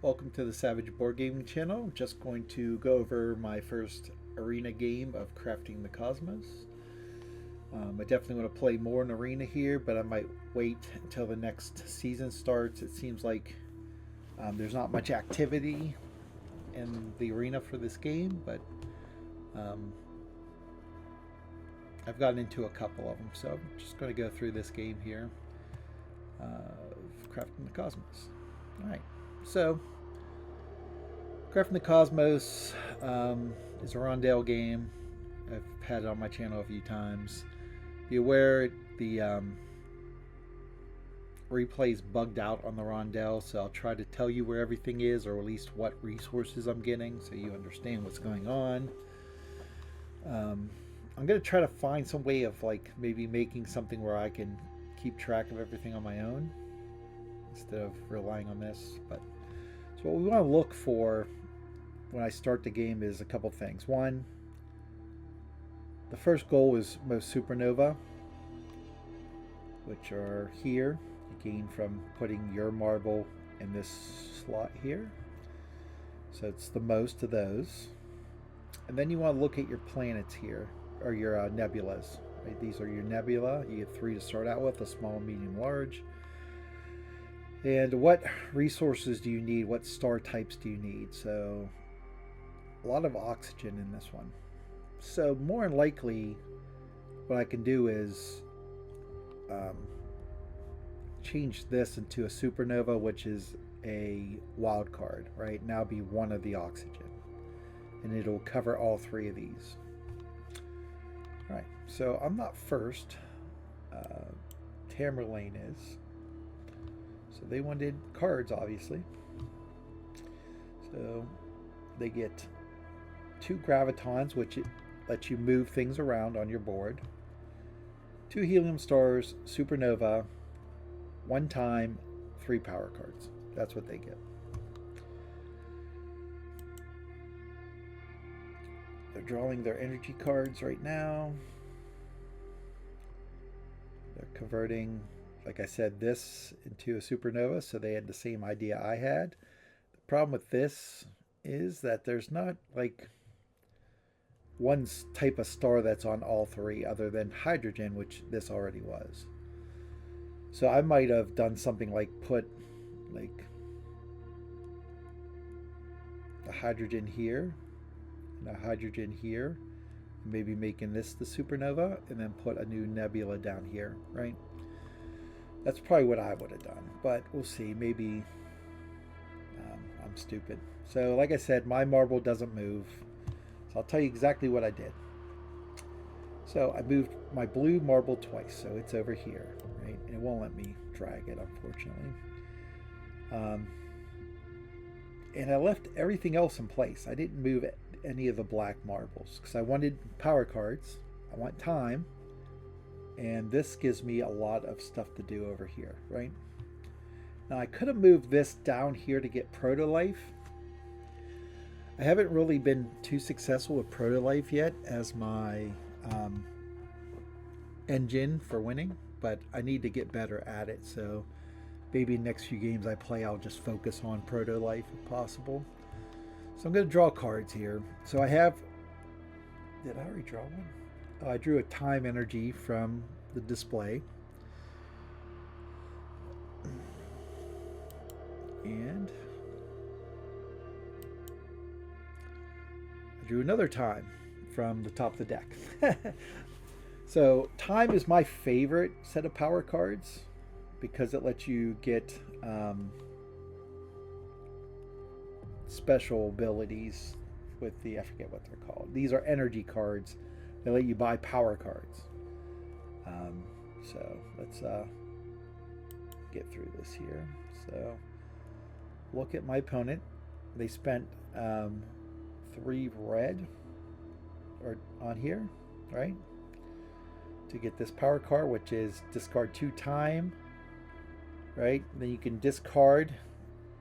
Welcome to the Savage Board Gaming channel. I'm just going to go over my first arena game of Crafting the Cosmos. I definitely want to play more in arena here, but I might wait until the next season starts. It seems like there's not much activity in the arena for this game, but um, I've gotten into a couple of them, so I'm just going to go through this game here of Crafting the Cosmos. All right, so Crafting the Cosmos is a Rondell game. I've had it on my channel a few times. Be aware the replay's bugged out on the Rondell, so I'll try to tell you where everything is, or at least what resources I'm getting, so you understand what's going on. I'm going to try to find some way of like maybe making something where I can keep track of everything on my own instead of relying on this. But so what we want to look for when I start the game is a couple things. One, the first goal is most supernova, which are here. You gain from putting your marble in this slot here. So it's the most of those. And then you want to look at your planets here, or your nebulas. Right? These are your nebula. You get 3 to start out with, a small, medium, large. And what resources do you need? What star types do you need? So a lot of oxygen in this one. So more than likely, what I can do is change this into a supernova, which is a wild card, right? Now be one of the oxygen. And it'll cover all 3 of these. All right, so I'm not first. Tamerlane is. So they wanted cards, obviously. So they get 2 gravitons, which it lets you move things around on your board. 2 helium stars, supernova, 1 time, 3 power cards. That's what they get. They're drawing their energy cards right now. They're converting, like I said, this into a supernova, so they had the same idea I had. The problem with this is that there's not like one type of star that's on all 3 other than hydrogen, which this already was. So I might have done something like put like the hydrogen here and a hydrogen here, maybe making this the supernova, and then put a new nebula down here, right? That's probably what I would have done, but we'll see. Maybe I'm stupid. So like I said, my marble doesn't move, so I'll tell you exactly what I did. So I moved my blue marble twice, so it's over here, right? And it won't let me drag it, unfortunately. And I left everything else in place. I didn't move any of the black marbles because I wanted power cards. I want time. And this gives me a lot of stuff to do over here, right? Now I could have moved this down here to get Proto-Life. I haven't really been too successful with Proto-Life yet as my engine for winning, but I need to get better at it. So maybe next few games I play, I'll just focus on Proto-Life if possible. So I'm going to draw cards here. So I have, did I already draw one? Oh, I drew a time energy from the display. And I drew another time from the top of the deck. So time is my favorite set of power cards because it lets you get special abilities with the, I forget what they're called. These are energy cards. They let you buy power cards. So let's get through this here. So look at my opponent. They spent 3 red or on here, right? To get this power card, which is discard 2 time, right? Then you can discard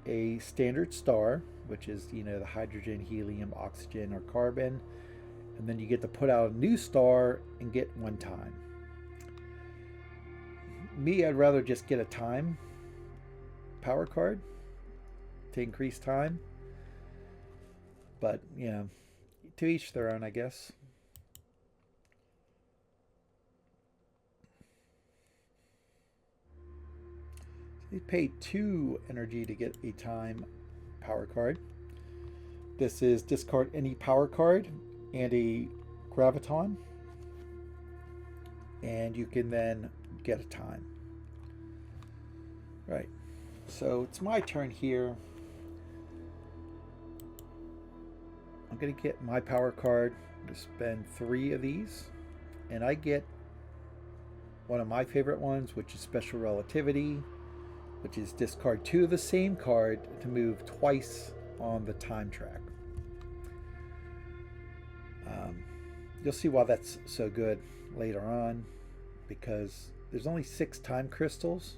a standard star, which is, you know, the hydrogen, helium, oxygen, or carbon. And then you get to put out a new star and get 1 time. Me, I'd rather just get a time power card to increase time. But, you know, to each their own, I guess. So you pay 2 energy to get a time power card. This is discard any power card and a graviton. And you can then get a time. Right. So it's my turn here. I'm going to get my power card. I'm going to spend 3 of these. And I get one of my favorite ones, which is Special Relativity, which is discard 2 of the same card to move twice on the time track. You'll see why that's so good later on, because there's only 6 time crystals.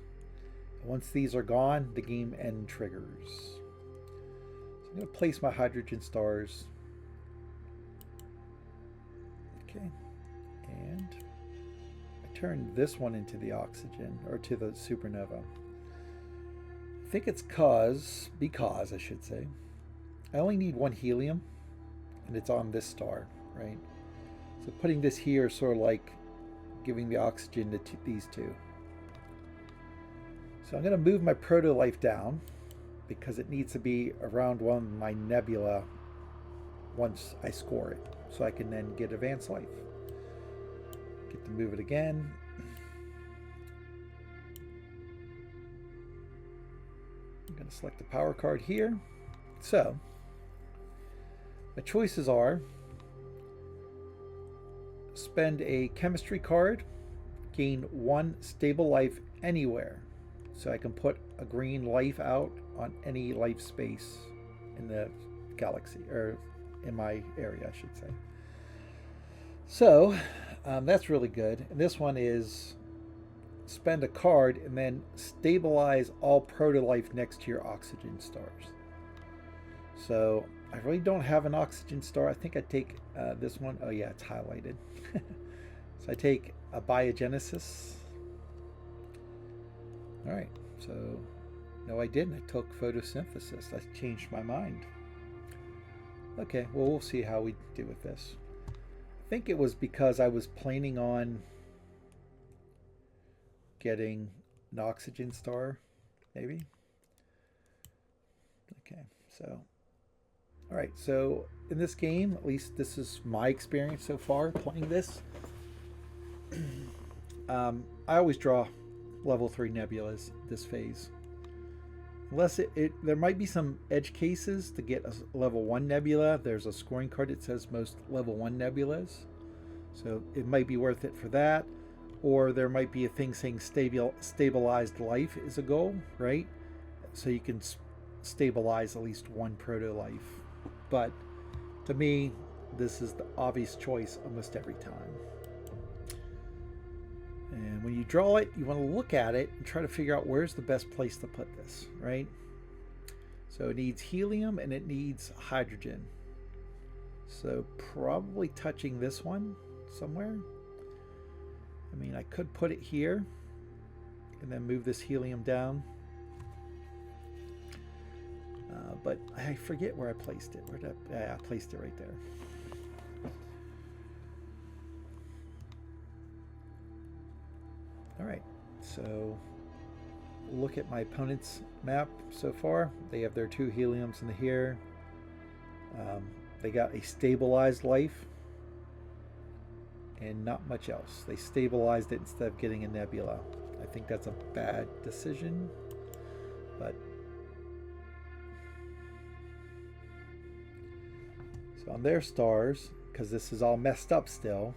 Once these are gone, the game end triggers. So I'm going to place my hydrogen stars. Okay. And I turn this one into the oxygen, or to the supernova. I think it's because I should say, I only need 1 helium, and it's on this star, right? So putting this here is sort of like giving the oxygen to these 2. So I'm going to move my proto-life down because it needs to be around one of my nebula once I score it, so I can then get advanced life. Get to move it again. I'm going to select the power card here. So my choices are spend a chemistry card, gain 1 stable life anywhere. So I can put a green life out on any life space in the galaxy, or in my area, I should say. So that's really good. And this one is spend a card and then stabilize all proto-life next to your oxygen stars. So I really don't have an oxygen star. I think I take this one. Oh yeah, it's highlighted. So I take a biogenesis. All right, so no, I didn't. I took photosynthesis. I changed my mind. Okay, well, we'll see how we do with this. I think it was because I was planning on getting an oxygen star, maybe. Okay, so, all right, so in this game, at least this is my experience so far playing this. I always draw level 3 nebulas this phase. Unless there might be some edge cases to get a level 1 nebula. There's a scoring card that says most level 1 nebulas. So it might be worth it for that. Or there might be a thing saying stabilized life is a goal, right? So you can stabilize at least 1 proto-life. But to me, this is the obvious choice almost every time. And when you draw it, you want to look at it and try to figure out where's the best place to put this, right? So it needs helium and it needs hydrogen. So probably touching this one somewhere. I mean, I could put it here and then move this helium down. But I forget where I placed it. I placed it right there. All right, so look at my opponent's map so far. They have their 2 heliums in here. They got a stabilized life and not much else. They stabilized it instead of getting a nebula. I think that's a bad decision, but so on their stars, because this is all messed up still,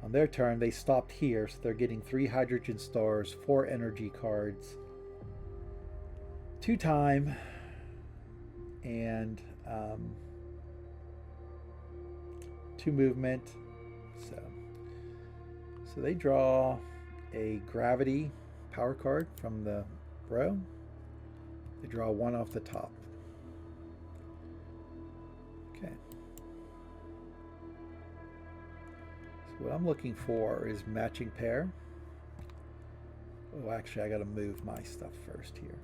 on their turn, they stopped here, so they're getting 3 hydrogen stars, 4 energy cards, 2 time, and 2 movement. So they draw a gravity power card from the row. They draw 1 off the top. Okay. So what I'm looking for is matching pair. Oh, actually, I got to move my stuff first here.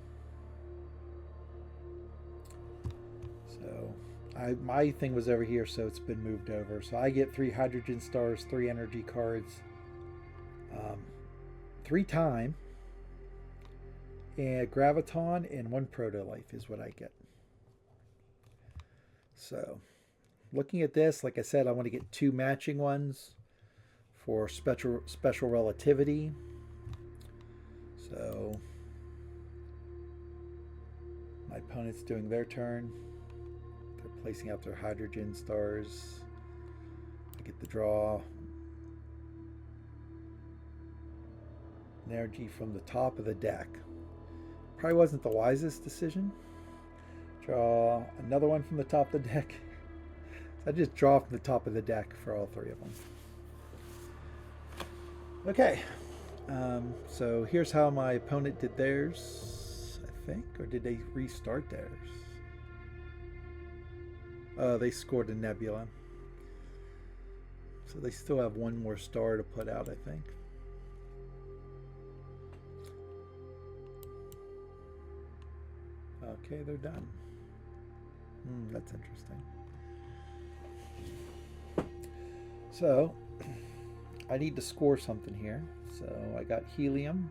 My thing was over here, so it's been moved over. So I get 3 hydrogen stars, 3 energy cards, 3 time, and graviton, and 1 proto-life is what I get. So looking at this, like I said, I want to get 2 matching ones for special relativity. So my opponent's doing their turn. They're placing out their hydrogen stars. I get the draw. An energy from the top of the deck. Probably wasn't the wisest decision. Draw another one from the top of the deck. So I just draw from the top of the deck for all 3 of them. Okay, so here's how my opponent did theirs, I think, or did they restart theirs? Oh, they scored a nebula. So they still have 1 more star to put out, I think. Okay, they're done. That's interesting. So I need to score something here. So I got helium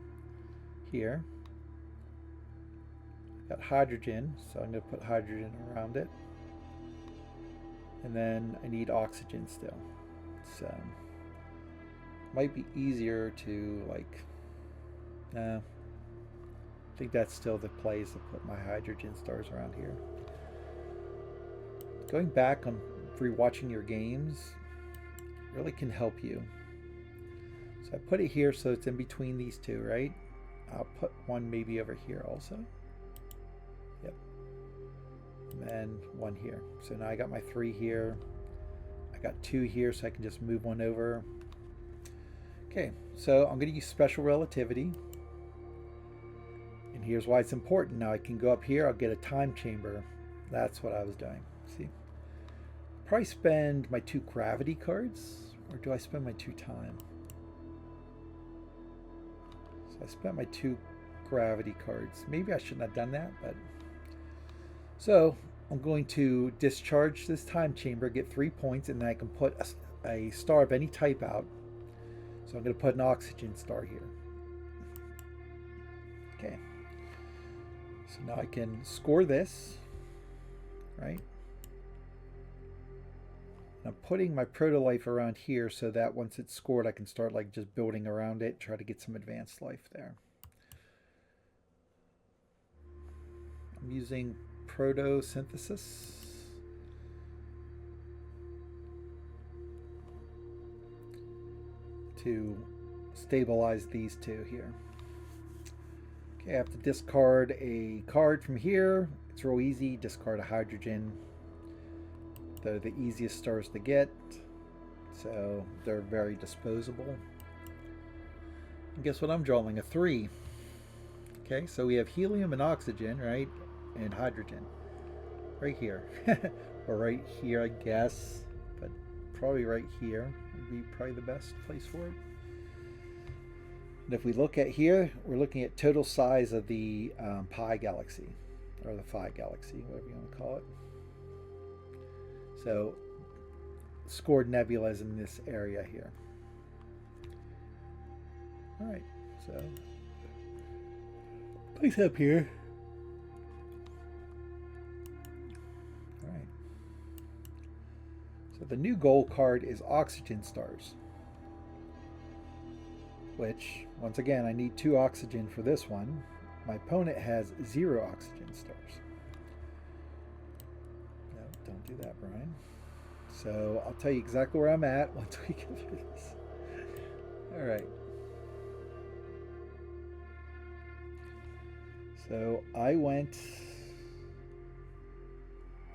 here. I got hydrogen, so I'm going to put hydrogen around it. And then I need oxygen still. So might be easier to I think that's still the place to put my hydrogen stars around here. Going back on rewatching your games really can help you. So I put it here so it's in between these 2, right? I'll put 1 maybe over here also. Yep. And then 1 here. So now I got my 3 here. I got 2 here, so I can just move 1 over. Okay, so I'm going to use special relativity. And here's why it's important. Now I can go up here, I'll get a time chamber. That's what I was doing. See? Probably spend my 2 gravity cards, or do I spend my 2 time? So I spent my 2 gravity cards. Maybe I shouldn't have done that, but so I'm going to discharge this time chamber, get 3 points, and then I can put a star of any type out. So I'm going to put an oxygen star here. Okay. So now I can score this, right? I'm putting my proto-life around here so that once it's scored, I can start just building around it, try to get some advanced life there. I'm using protosynthesis. To stabilize these 2 here. Okay, I have to discard a card from here. It's real easy. Discard a hydrogen. They're the easiest stars to get, so they're very disposable. And guess what I'm drawing? A 3. Okay, so we have helium and oxygen, right? And hydrogen. Right here. Or right here, I guess. But probably right here would be probably the best place for it. And if we look at here, we're looking at total size of the pi galaxy, or the phi galaxy, whatever you want to call it. So scored nebulas in this area here. All right, so place up here. All right. So the new goal card is oxygen stars, which once again I need 2 oxygen for this one. My opponent has 0 oxygen stars. Don't do that, Brian. So I'll tell you exactly where I'm at once we get through this. All right. So I went...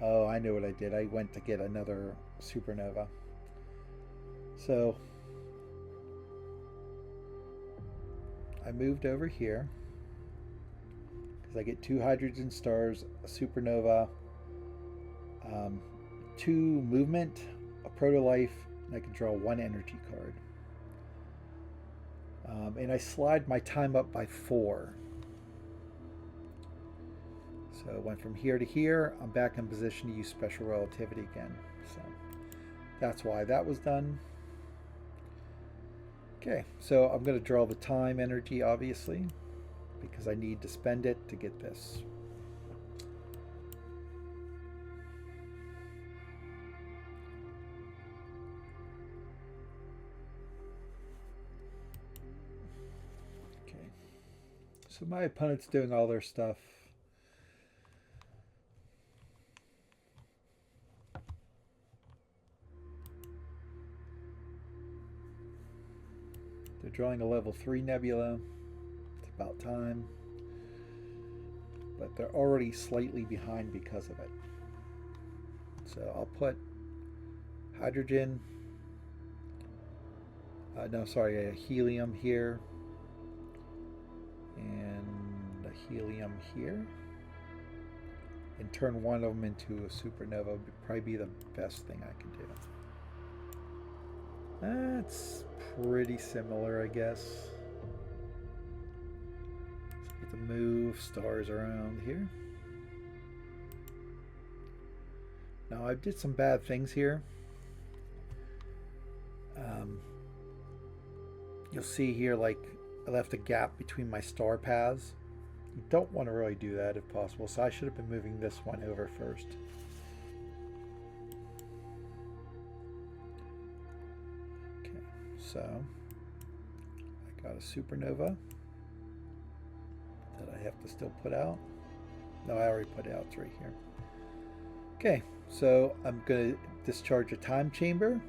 Oh, I know what I did. I went to get another supernova. So I moved over here because I get 2 hydrogen stars, a supernova, 2 movement, a proto-life, and I can draw 1 energy card. And I slide my time up by 4. So it went from here to here. I'm back in position to use special relativity again. So that's why that was done. Okay, so I'm going to draw the time energy, obviously, because I need to spend it to get this. Okay, so my opponent's doing all their stuff. They're drawing a level 3 nebula. It's about time. But they're already slightly behind because of it. So I'll put hydrogen, a helium here, and a helium here, and turn one of them into a supernova would probably be the best thing I can do. That's pretty similar, I guess. So get to move stars around here. Now I did some bad things here. You'll see here, like, I left a gap between my star paths. You don't want to really do that if possible, so I should have been moving this one over first. Okay, so I got a supernova that I have to still put out. No, I already put it out. It's right here. Okay, so I'm going to discharge a time chamber,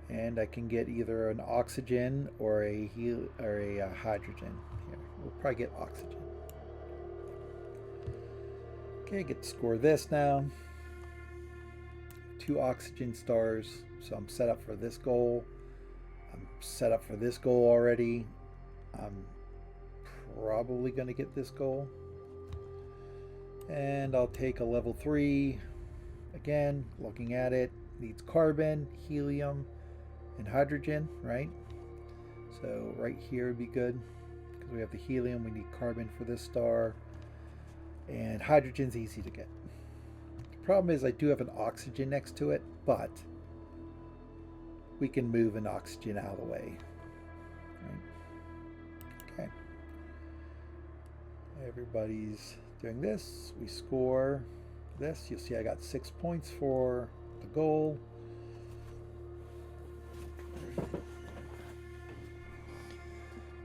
and I can get either an oxygen or a hydrogen. Here, we'll probably get oxygen. Okay, I get to score this now. 2 oxygen stars, so I'm set up for this goal. I'm set up for this goal already. I'm probably going to get this goal. And I'll take a level 3. Again, looking at it, needs carbon, helium, and hydrogen, right? So right here would be good because we have the helium. We need carbon for this star, and hydrogen's easy to get. The problem is I do have an oxygen next to it, but we can move an oxygen out of the way. Right? Okay. Everybody's doing this. We score this. You'll see I got 6 points for the goal.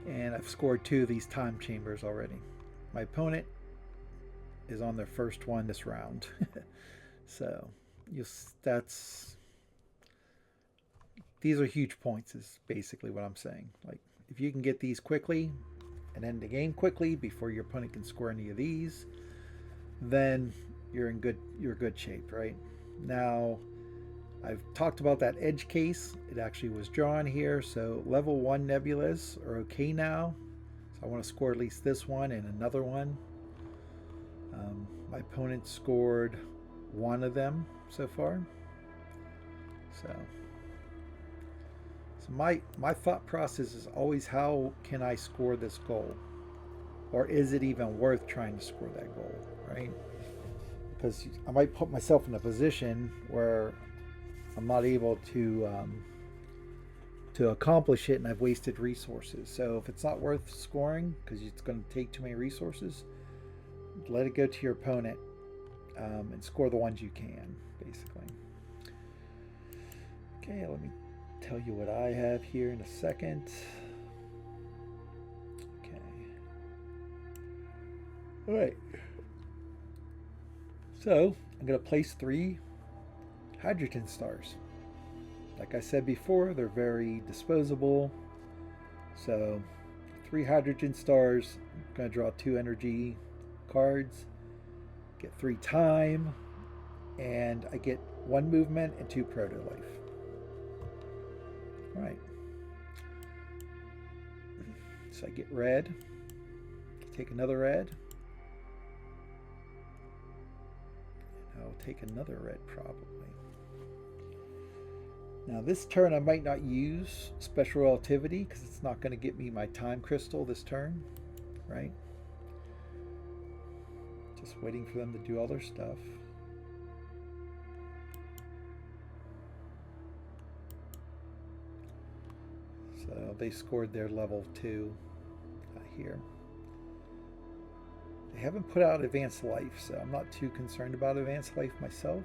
And I've scored 2 of these time chambers already. My opponent is on their first one this round. So these are huge points is basically what I'm saying. Like, if you can get these quickly and end the game quickly before your opponent can score any of these, then you're in good shape, right? Now, I've talked about that edge case. It actually was drawn here. So level 1 nebulas are okay now. So I want to score at least this one and another one. My opponent scored 1 of them so far. So my thought process is always, how can I score this goal? Or is it even worth trying to score that goal, right? Because I might put myself in a position where I'm not able to accomplish it, and I've wasted resources. So if it's not worth scoring because it's going to take too many resources, let it go to your opponent and score the ones you can, basically. Okay, let me tell you what I have here in a second. Okay. All right. So I'm going to place 3 hydrogen stars. Like I said before, they're very disposable. So 3 hydrogen stars. I'm going to draw 2 energy cards, get 3 time, and I get 1 movement and 2 proto-life. All right. So I get red. Take another red. And I'll take another red probably. Now this turn I might not use special relativity because it's not going to get me my time crystal this turn, right? Just waiting for them to do all their stuff. So they scored their level 2 here. They haven't put out advanced life, so I'm not too concerned about advanced life myself.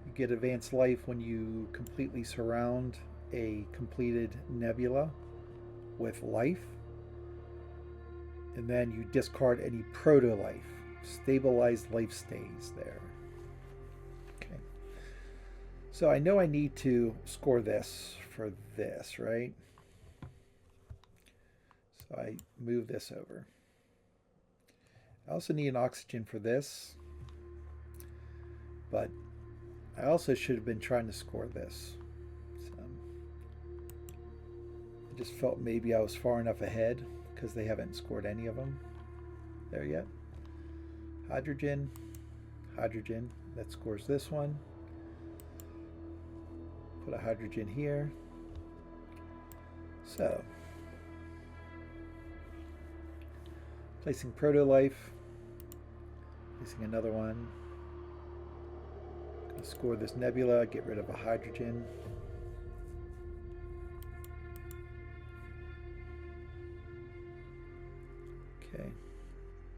You get advanced life when you completely surround a completed nebula with life, and then you discard any proto-life. Stabilized life stays there. Okay. So I know I need to score this for this, right? So I move this over. I also need an oxygen for this, but I also should have been trying to score this. So I just felt maybe I was far enough ahead because they haven't scored any of them there yet. Hydrogen, hydrogen, that scores this one. Put a hydrogen here. So, placing proto-life, placing another one. Gonna score this nebula, get rid of a hydrogen. Okay,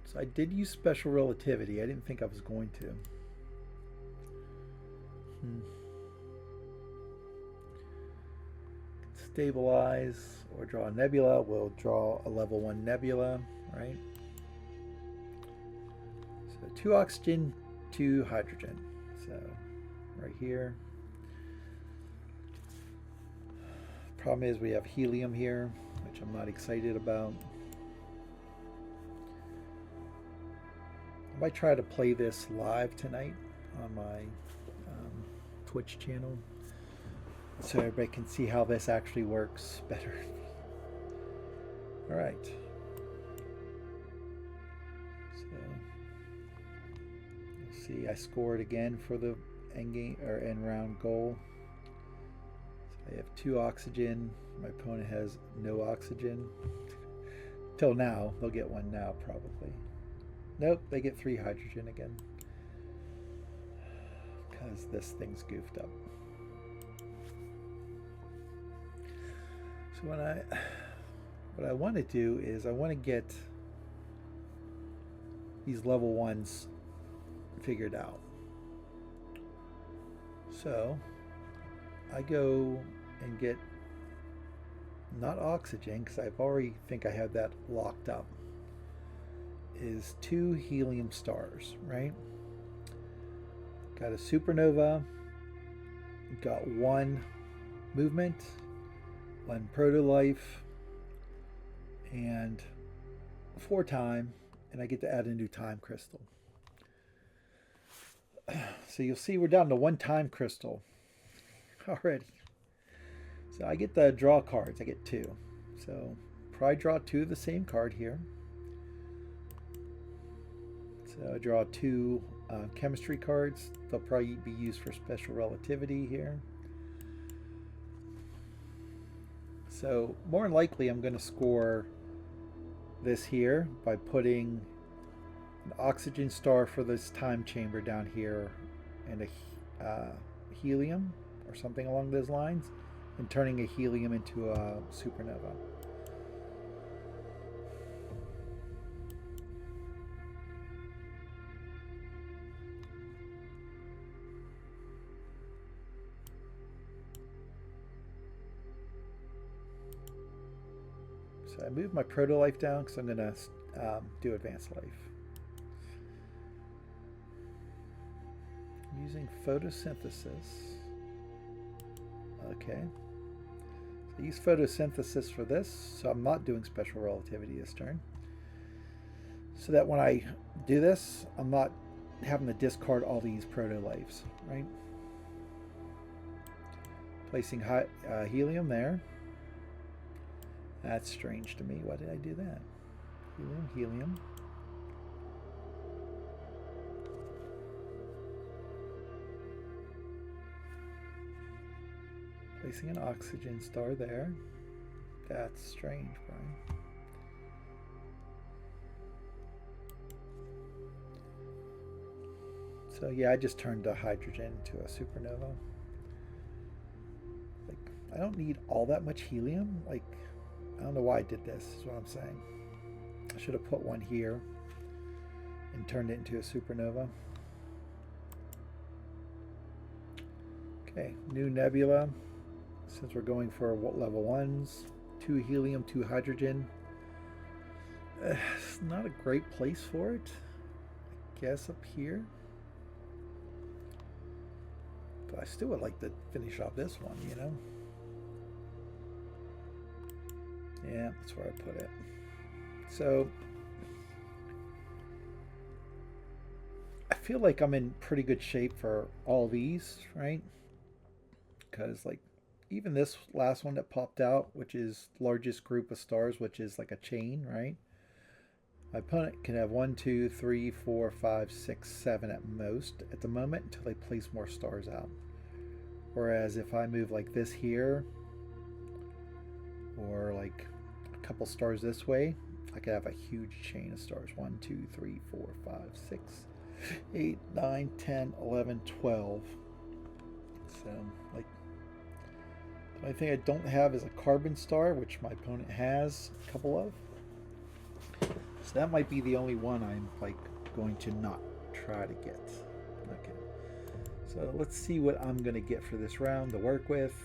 so I did use special relativity. I didn't think I was going to. Stabilize or draw a nebula. We'll draw a level 1 nebula, right? So 2 oxygen, 2 hydrogen. So right here. Problem is we have helium here, which I'm not excited about. I might try to play this live tonight on my Twitch channel, so everybody can see how this actually works better. All right. So you'll see I scored again for the end game or end round goal. So I have 2 oxygen. My opponent has no oxygen. Till now, they'll get 1 now probably. Nope, they get 3 hydrogen again because this thing's goofed up. So what I want to do is I want to get these level 1s figured out. So I go and get not oxygen because I already think I have that locked up. Is 2 helium stars, right? Got a supernova, got 1 movement, 1 proto-life, and 4 time, and I get to add a new time crystal. So you'll see we're down to 1 time crystal already. So I get the draw cards, I get 2. So probably draw 2 of the same card here. So I draw 2 chemistry cards. They'll probably be used for special relativity here. So more than likely I'm going to score this here by putting an oxygen star for this time chamber down here and a helium or something along those lines, and turning a helium into a supernova. So I move my proto-life down because I'm going to do advanced life. I'm using photosynthesis. Okay. So I use photosynthesis for this, so I'm not doing special relativity this turn. So that when I do this, I'm not having to discard all these proto-lives, right? Placing helium there. That's strange to me. Why did I do that? Helium, helium. Placing an oxygen star there. That's strange, Brian. So yeah, I just turned a hydrogen into a supernova. Like, I don't need all that much helium. Like, I don't know why I did this, is what I'm saying. I should have put one here and turned it into a supernova. Okay, new nebula. Since we're going for level 1s, 2 helium, 2 hydrogen. It's not a great place for it. I guess up here. But I still would like to finish off this one, you know? Yeah, that's where I put it. So I feel like I'm in pretty good shape for all these, right? Because like even this last one that popped out, which is largest group of stars, which is like a chain, right? My opponent can have 1, 2, 3, 4, 5, 6, 7 at most at the moment until they place more stars out. Whereas if I move like this here, or like a couple stars this way, I could have a huge chain of stars. 1, 2, 3, 4, 5, 6, 8, 9, 10, 11, 12. So like the only thing I don't have is a carbon star, which my opponent has a couple of. So that might be the only one I'm like going to not try to get. Okay. So let's see what I'm going to get for this round to work with.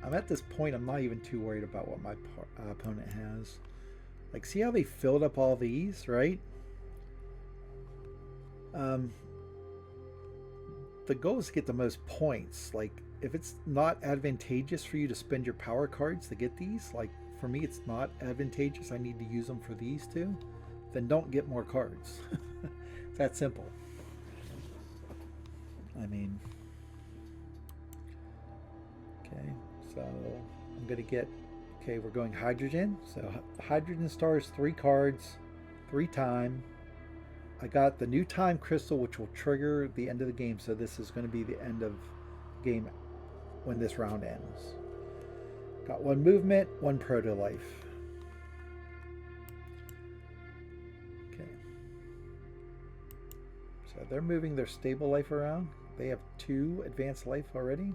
I'm at this point, I'm not even too worried about what my opponent has. Like, see how they filled up all these, right? The goal is to get the most points. Like, if it's not advantageous for you to spend your power cards to get these, like for me it's not advantageous, I need to use them for these two, then don't get more cards. It's that simple. I mean, okay, so I'm gonna get, okay, we're going hydrogen. So hydrogen stars, 3 cards, 3 time. I got the new time crystal, which will trigger the end of the game. So this is going to be the end of game when this round ends. Got 1 movement, 1 proto-life. Okay. So they're moving their stable life around. They have 2 advanced life already.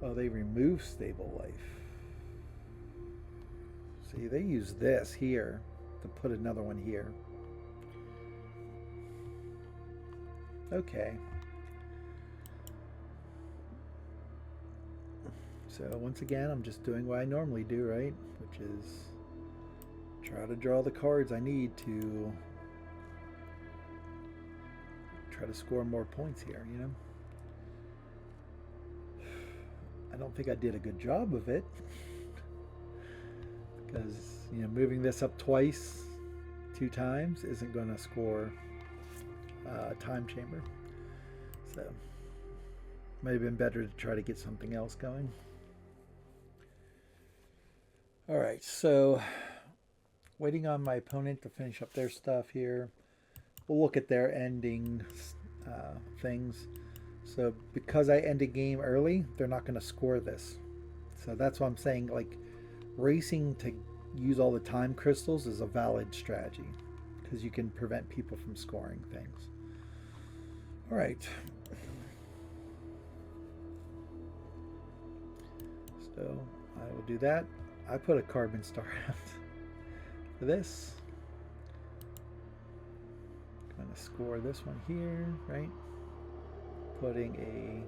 Oh, they remove stable life. See, they use this here to put another one here. Okay. So once again, I'm just doing what I normally do, right? Which is try to draw the cards I need to try to score more points here, you know? I don't think I did a good job of it. Because, you know, moving this up twice, 2 times, isn't going to score a time chamber. So, might have been better to try to get something else going. Alright, so, waiting on my opponent to finish up their stuff here. We'll look at their ending things. So, because I ended game early, they're not going to score this. So, that's what I'm saying, like, racing to use all the time crystals is a valid strategy because you can prevent people from scoring things. All right. So I will do that. I put a carbon star out for this. I'm going to score this one here, right? Putting a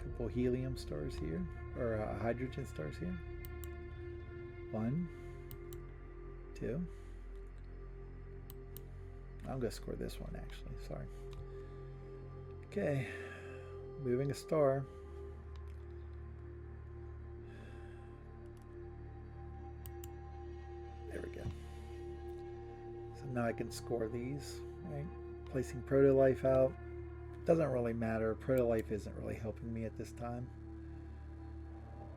couple helium stars here. Or hydrogen stars here. 1, 2. I'm going to score this one actually, sorry. Okay, moving a star. There we go. So now I can score these, right? Placing proto-life out. Doesn't really matter. Proto-life isn't really helping me at this time.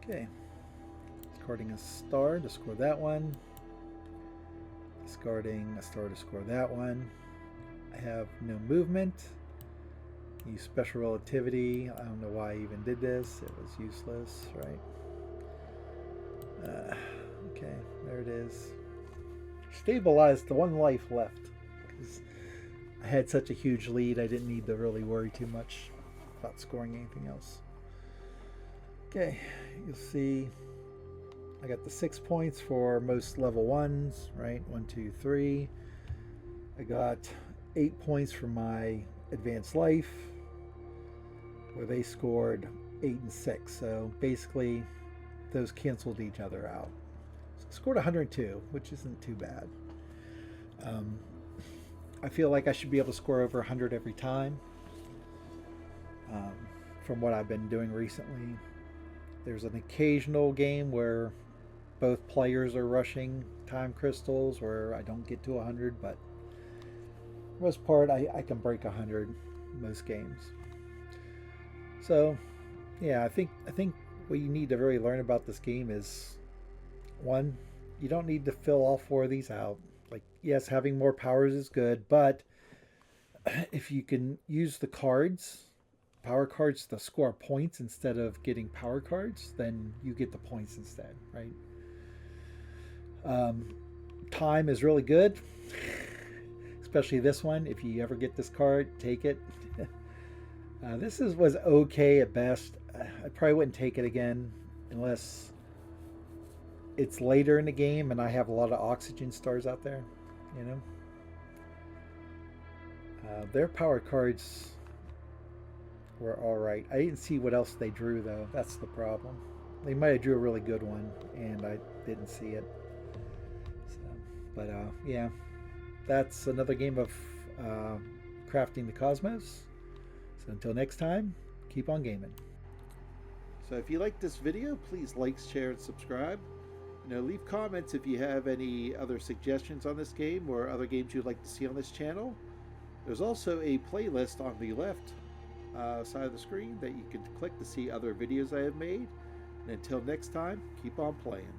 Okay, discarding a star to score that one. Discarding a star to score that one. I have no movement. Use special relativity. I don't know why I even did this. It was useless, right? Okay, there it is. stabilized the one life left because I had such a huge lead. I didn't need to really worry too much about scoring anything else. Okay, you'll see I got the 6 points for most level 1s, right? 1, 2, 3. I got 8 points for my advanced life, where they scored 8 and 6. So basically, those canceled each other out. So I scored 102, which isn't too bad. I feel like I should be able to score over 100 every time. From what I've been doing recently, there's an occasional game where both players are rushing time crystals where I don't get to 100, but for the most part, I can break 100 most games. So, yeah, I think what you need to really learn about this game is, one, you don't need to fill all 4 of these out. Like, yes, having more powers is good, but if you can use the cards, power cards, to score points instead of getting power cards, then you get the points instead, right? Time is really good, especially this one. If you ever get this card, take it. This was okay at best. I probably wouldn't take it again unless it's later in the game and I have a lot of oxygen stars out there, you know. Their power cards were all right. I didn't see what else they drew though. That's the problem. They might have drew a really good one and I didn't see it. So, but yeah, that's another game of crafting the cosmos. So until next time, keep on gaming. So if you like this video, please like, share, and subscribe. Leave comments if you have any other suggestions on this game or other games you'd like to see on this channel. There's also a playlist on the left side of the screen that you can click to see other videos I have made. And until next time, keep on playing.